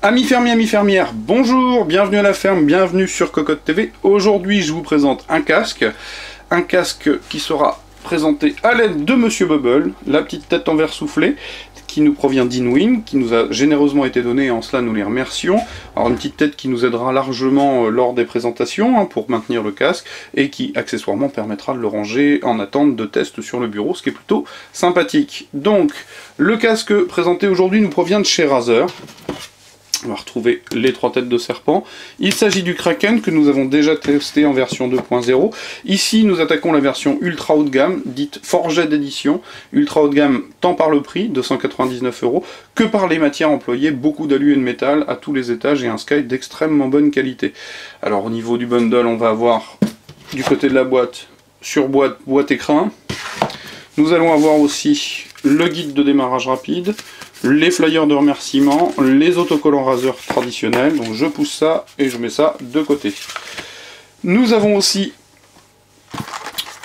Amis fermiers, amis fermières, bonjour, bienvenue à la ferme, bienvenue sur Cocotte TV. Aujourd'hui, je vous présente un casque qui sera présenté à l'aide de Monsieur Bubble, la petite tête en verre soufflé, qui nous provient d'Inwin, qui nous a généreusement été donnée, et en cela nous les remercions. Alors une petite tête qui nous aidera largement lors des présentations pour maintenir le casque, et qui accessoirement permettra de le ranger en attente de test sur le bureau, ce qui est plutôt sympathique. Donc, le casque présenté aujourd'hui nous provient de chez Razer. On va retrouver les trois têtes de serpent. Il s'agit du Kraken que nous avons déjà testé en version 2.0. Ici, nous attaquons la version ultra haut de gamme, dite Forget d'édition. Ultra haut de gamme tant par le prix, 299 €, que par les matières employées, beaucoup d'alu et de métal à tous les étages et un sky d'extrêmement bonne qualité. Alors au niveau du bundle, on va avoir du côté de la boîte, sur boîte, boîte écrin. Nous allons avoir aussi le guide de démarrage rapide, les flyers de remerciements, les autocollants Razer traditionnels, donc je pousse ça et je mets ça de côté. Nous avons aussi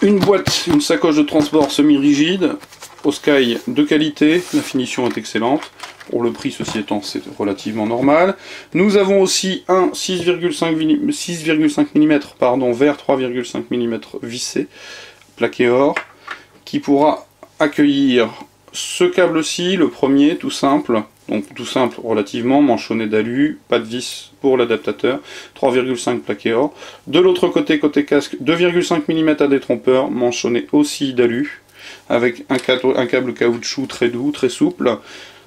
une boîte, une sacoche de transport semi-rigide, au sky de qualité, la finition est excellente, pour le prix ceci étant c'est relativement normal. Nous avons aussi un 6,5 mm vers 3,5 mm vissé, plaqué or, qui pourra accueillir ce câble-ci, le premier, tout simple, donc tout simple relativement, manchonné d'alu, pas de vis pour l'adaptateur, 3,5 plaqué or. De l'autre côté, côté casque, 2,5 mm à détrompeur, manchonné aussi d'alu, avec un câble caoutchouc très doux, très souple.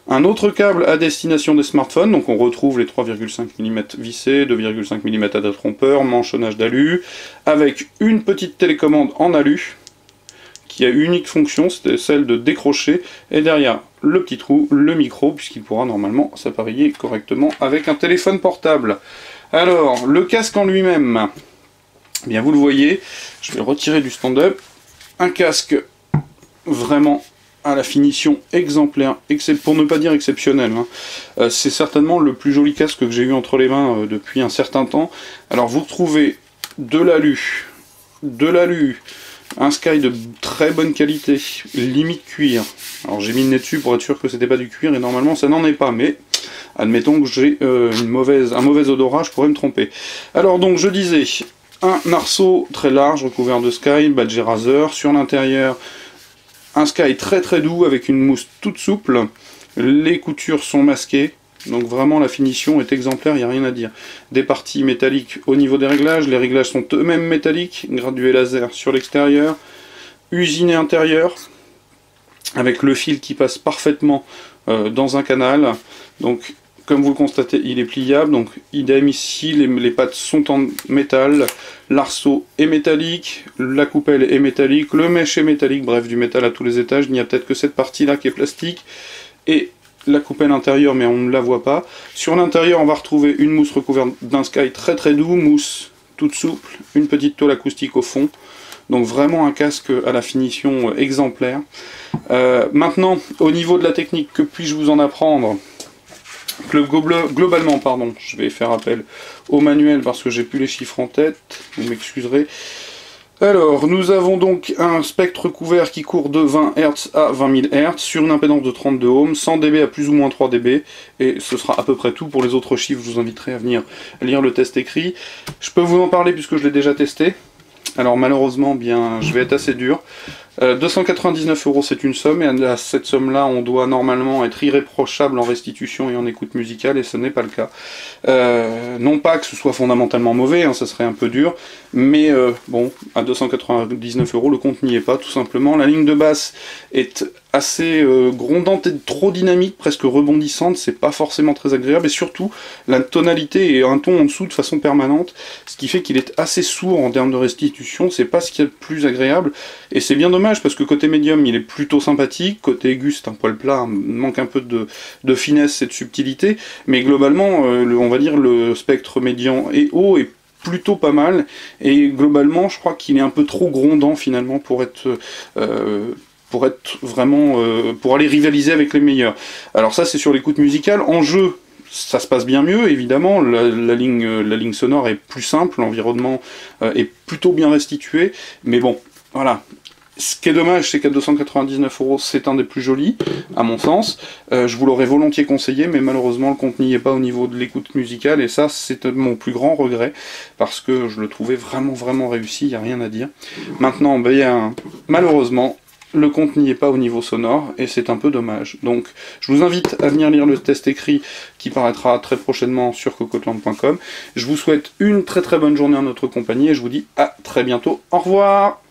Un autre câble à destination des smartphones, donc on retrouve les 3,5 mm vissés, 2,5 mm à détrompeur, manchonnage d'alu, avec une petite télécommande en alu, qui a une unique fonction, c'était celle de décrocher, et derrière le petit trou, le micro, puisqu'il pourra normalement s'appareiller correctement avec un téléphone portable. Alors, le casque en lui-même, bien vous le voyez, je vais le retirer du stand-up, un casque vraiment à la finition exemplaire, pour ne pas dire exceptionnel. C'est certainement le plus joli casque que j'ai eu entre les mains depuis un certain temps. Alors vous retrouvez de l'alu, un sky de très bonne qualité, limite cuir. Alors j'ai mis le nez dessus pour être sûr que c'était pas du cuir, et normalement ça n'en est pas, mais admettons que j'ai un mauvais odorat, je pourrais me tromper. Alors donc je disais, un arceau très large recouvert de sky, badge Razer, sur l'intérieur un sky très très doux avec une mousse toute souple, les coutures sont masquées. Donc vraiment la finition est exemplaire, il n'y a rien à dire. Des parties métalliques au niveau des réglages, les réglages sont eux-mêmes métalliques, gradués laser sur l'extérieur, usiné intérieur, avec le fil qui passe parfaitement dans un canal. Donc comme vous le constatez, il est pliable, donc idem ici, les pattes sont en métal, l'arceau est métallique, la coupelle est métallique, le mèche est métallique, bref du métal à tous les étages, il n'y a peut-être que cette partie-là qui est plastique, et la coupelle intérieure, mais on ne la voit pas. Sur l'intérieur, on va retrouver une mousse recouverte d'un sky très très doux, mousse toute souple, une petite tôle acoustique au fond. Donc vraiment un casque à la finition exemplaire. Maintenant, au niveau de la technique, que puis-je vous en apprendre? Globalement, pardon, je vais faire appel au manuel parce que j'ai plus les chiffres en tête, vous m'excuserez. Alors, nous avons donc un spectre couvert qui court de 20 Hz à 20 000 Hz sur une impédance de 32 ohms, 100 dB à plus ou moins 3 dB, et ce sera à peu près tout. Pour les autres chiffres, je vous inviterai à venir lire le test écrit. Je peux vous en parler puisque je l'ai déjà testé. Alors malheureusement, bien, je vais être assez dur. 299 € c'est une somme, et à cette somme-là, on doit normalement être irréprochable en restitution et en écoute musicale, et ce n'est pas le cas. Non pas que ce soit fondamentalement mauvais, ça serait un peu dur, mais bon, à 299 €, le compte n'y est pas, tout simplement. La ligne de basse est assez grondante et trop dynamique, presque rebondissante, c'est pas forcément très agréable, et surtout, la tonalité est un ton en dessous de façon permanente, ce qui fait qu'il est assez sourd en termes de restitution, c'est pas ce qui est le plus agréable, et c'est bien dommage parce que côté médium il est plutôt sympathique, côté aigu c'est un poil plat, manque un peu de finesse et de subtilité, mais globalement on va dire le spectre médian et haut est plutôt pas mal, et globalement je crois qu'il est un peu trop grondant finalement pour être vraiment pour aller rivaliser avec les meilleurs. Alors ça c'est sur l'écoute musicale. En jeu ça se passe bien mieux, évidemment, la ligne sonore est plus simple, l'environnement est plutôt bien restitué, mais bon, voilà. Ce qui est dommage, c'est qu'à 299 €, c'est un des plus jolis, à mon sens. Je vous l'aurais volontiers conseillé, mais malheureusement, le compte n'y est pas au niveau de l'écoute musicale, et ça, c'est mon plus grand regret, parce que je le trouvais vraiment réussi, il n'y a rien à dire. Maintenant, ben, malheureusement, le compte n'y est pas au niveau sonore, et c'est un peu dommage. Donc, je vous invite à venir lire le test écrit qui paraîtra très prochainement sur cocotland.com. Je vous souhaite une très bonne journée en notre compagnie, et je vous dis à très bientôt. Au revoir!